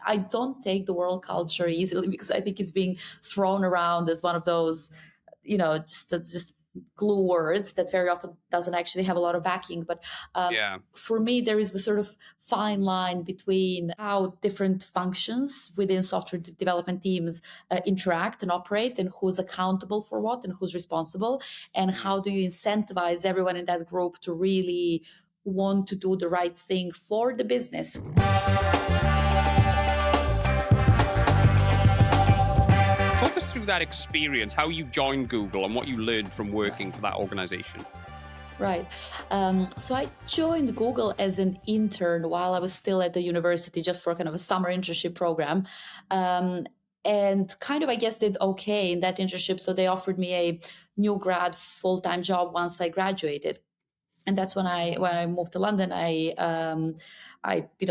I don't take the world culture easily because I think it's being thrown around as one of those, just glue words that very often doesn't actually have a lot of backing. But for me, there is the sort of fine line between how different functions within software development teams interact and operate, and who's accountable for what and who's responsible, and how do you incentivize everyone in that group to really want to do the right thing for the business. Talk us through that experience, how you joined Google and what you learned from working for that organization. Right. So I joined Google as an intern while I was still at the university, just for kind of a summer internship program. And kind of, I guess, did okay in that internship. So they offered me a new grad full-time job once I graduated. And that's when I moved to London. I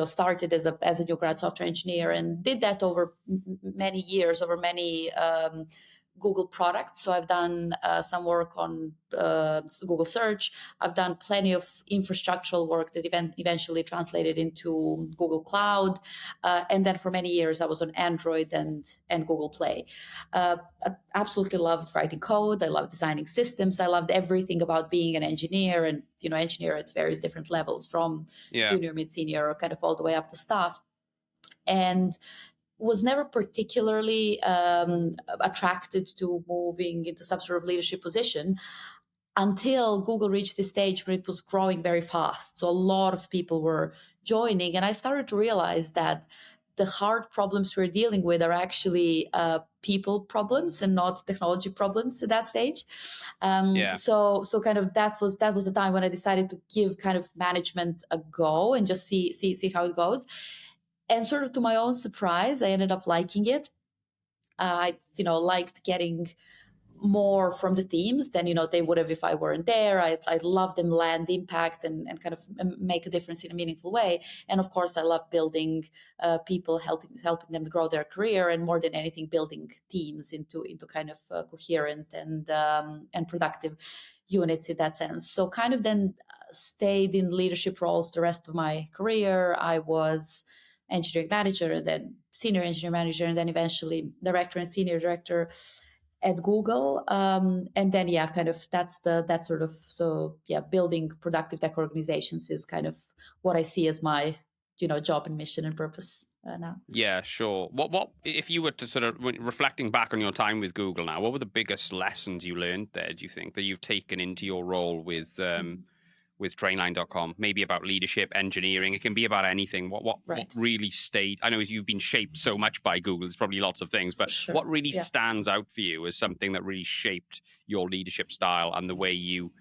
started as a new grad software engineer and did that over many years, over many Google products. So I've done some work on Google Search. I've done plenty of infrastructural work that eventually translated into Google Cloud. And then for many years, I was on Android and Google Play. I absolutely loved writing code. I loved designing systems. I loved everything about being an engineer and, engineer at various different levels, from junior, mid-senior, or kind of all the way up to staff. And was never particularly attracted to moving into some sort of leadership position until Google reached the stage where it was growing very fast. So a lot of people were joining, and I started to realize that the hard problems we're dealing with are actually people problems and not technology problems at that stage. So kind of that was the time when I decided to give kind of management a go and just see how it goes. And sort of to my own surprise, I ended up liking it. I, liked getting more from the teams than, they would have if I weren't there. I loved them land impact and kind of make a difference in a meaningful way. And of course, I love building people, helping them grow their career, and more than anything, building teams into kind of coherent and productive units in that sense. So kind of then stayed in leadership roles the rest of my career. I was engineering manager, and then senior engineering manager, and then eventually director and senior director at Google. And then, kind of building productive tech organizations is kind of what I see as my, job and mission and purpose now. Yeah, sure. What if you were to sort of, reflecting back on your time with Google now, what were the biggest lessons you learned there, do you think, that you've taken into your role with Trainline.com, maybe about leadership, engineering? It can be about anything. What really stayed? I know you've been shaped so much by Google. There's probably lots of things, but what really stands out for you as something that really shaped your leadership style and the way you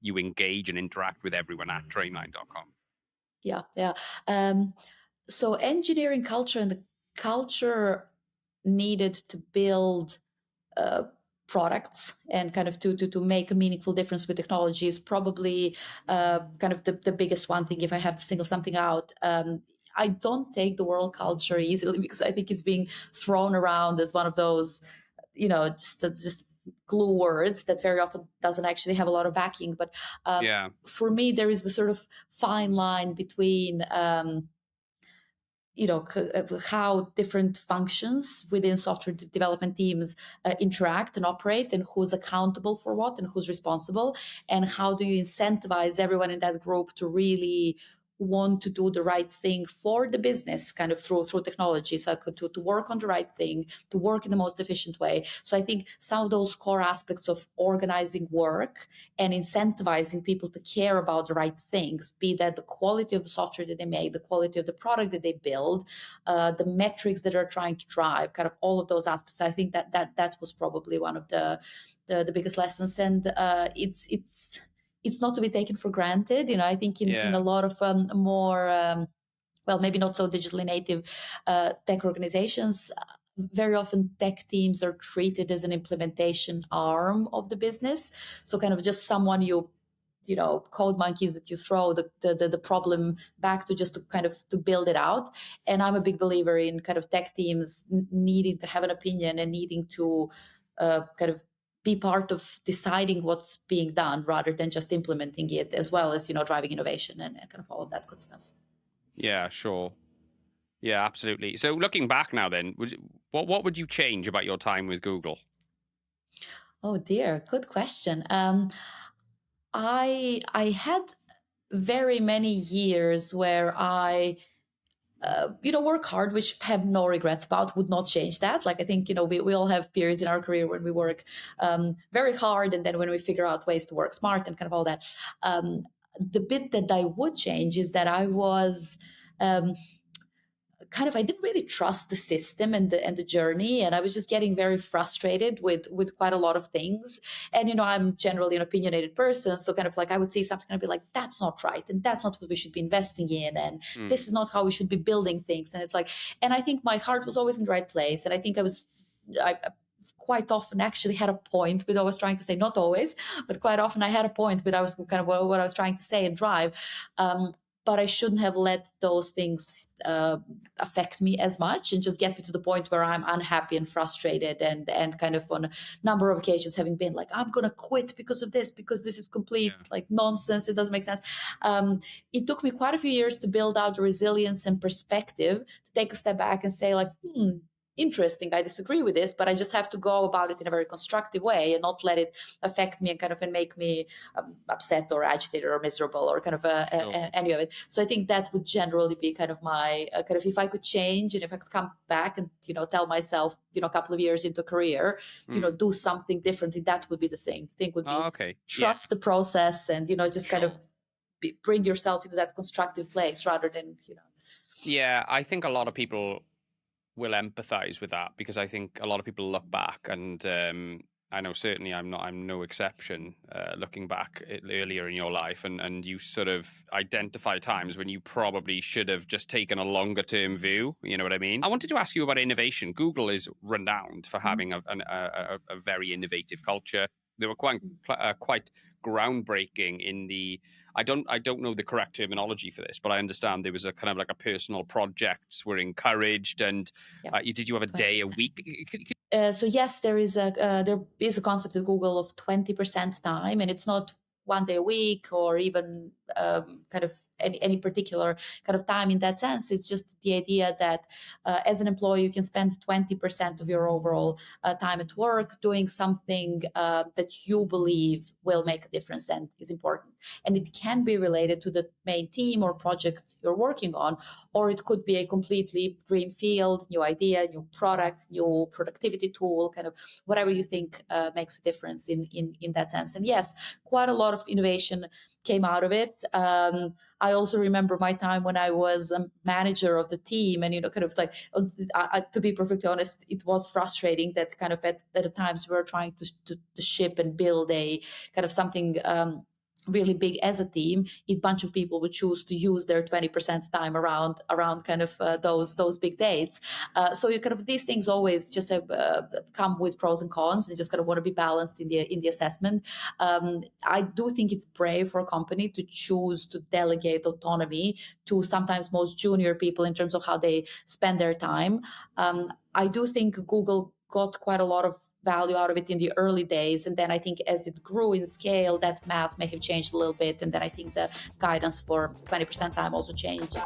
engage and interact with everyone at Trainline.com? So engineering culture, and the culture needed to build products and kind of to make a meaningful difference with technology is probably kind of the biggest one thing if I have to single something out. I don't take the world culture easily because I think it's being thrown around as one of those, just glue words that very often doesn't actually have a lot of backing. But for me, there is the sort of fine line between how different functions within software development teams interact and operate, and who's accountable for what and who's responsible, and how do you incentivize everyone in that group to really want to do the right thing for the business, kind of through technology. So to work on the right thing, to work in the most efficient way. So I think some of those core aspects of organizing work and incentivizing people to care about the right things, be that the quality of the software that they make, the quality of the product that they build, the metrics that are trying to drive, kind of all of those aspects. I think that was probably one of the biggest lessons. And it's not to be taken for granted. I think in a lot of more, maybe not so digitally native tech organizations, very often tech teams are treated as an implementation arm of the business. So kind of just someone code monkeys that you throw the problem back to, just to kind of to build it out. And I'm a big believer in kind of tech teams needing to have an opinion and needing to kind of be part of deciding what's being done rather than just implementing it, as well as, driving innovation and kind of all of that good stuff. Yeah, sure. Yeah, absolutely. So looking back now, then, what would you change about your time with Google? Oh dear, good question. I had very many years where I work hard, which have no regrets about, would not change that. Like, I think, we all have periods in our career when we work very hard, and then when we figure out ways to work smart and kind of all that. The bit that I would change is that I was um, I didn't really trust the system and the journey, and I was just getting very frustrated with quite a lot of things. And I'm generally an opinionated person, so kind of like I would see something and I'd be like, that's not right, and that's not what we should be investing in, and Mm, this is not how we should be building things. And it's like, and I think my heart was always in the right place, and I think I quite often actually had a point with what I was trying to say. Not always, but quite often I had a point with I was kind of what I was trying to say and drive. Um, but I shouldn't have let those things affect me as much and just get me to the point where I'm unhappy and frustrated, and kind of on a number of occasions having been like, I'm gonna quit because this is complete yeah. like nonsense. It doesn't make sense. It took me quite a few years to build out resilience and perspective to take a step back and say like, interesting, I disagree with this, but I just have to go about it in a very constructive way and not let it affect me and make me upset or agitated or miserable or kind of Sure. any of it. So I think that would generally be kind of my kind of, if I could change and if I could come back and tell myself a couple of years into a career, Mm. do something differently, that would be the thing. The thing would Oh, be okay. Yeah. trust the process and just kind of Sure. bring yourself into that constructive place rather than Yeah, I think a lot of people will empathize with that because I think a lot of people look back and I know certainly I'm no exception looking back earlier in your life and you sort of identify times when you probably should have just taken a longer term view, you know what I mean? I wanted to ask you about innovation. Google is renowned for Mhm. having a very innovative culture. They were quite groundbreaking in the I don't know the correct terminology for this, but I understand there was a kind of like a personal projects were encouraged and Yeah, did you have a correct. day a week? So yes, there is a concept at Google of 20% time, and it's not one day a week or even kind of any particular kind of time in that sense. It's just the idea that as an employee, you can spend 20% of your overall time at work doing something that you believe will make a difference and is important. And it can be related to the main team or project you're working on, or it could be a completely green field, new idea, new product, new productivity tool, kind of whatever you think makes a difference in that sense. And yes, quite a lot of innovation came out of it. I also remember my time when I was a manager of the team, and kind of like, to be perfectly honest, it was frustrating that kind of at the times we were trying to ship and build a kind of something. Really big as a team, if a bunch of people would choose to use their 20% time around kind of those big dates. So you kind of, these things always just have come with pros and cons, and just kind of want to be balanced in the assessment. I do think it's brave for a company to choose to delegate autonomy to sometimes most junior people in terms of how they spend their time. I do think Google got quite a lot of value out of it in the early days, and then I think as it grew in scale, that math may have changed a little bit, and then I think the guidance for 20% time also changed.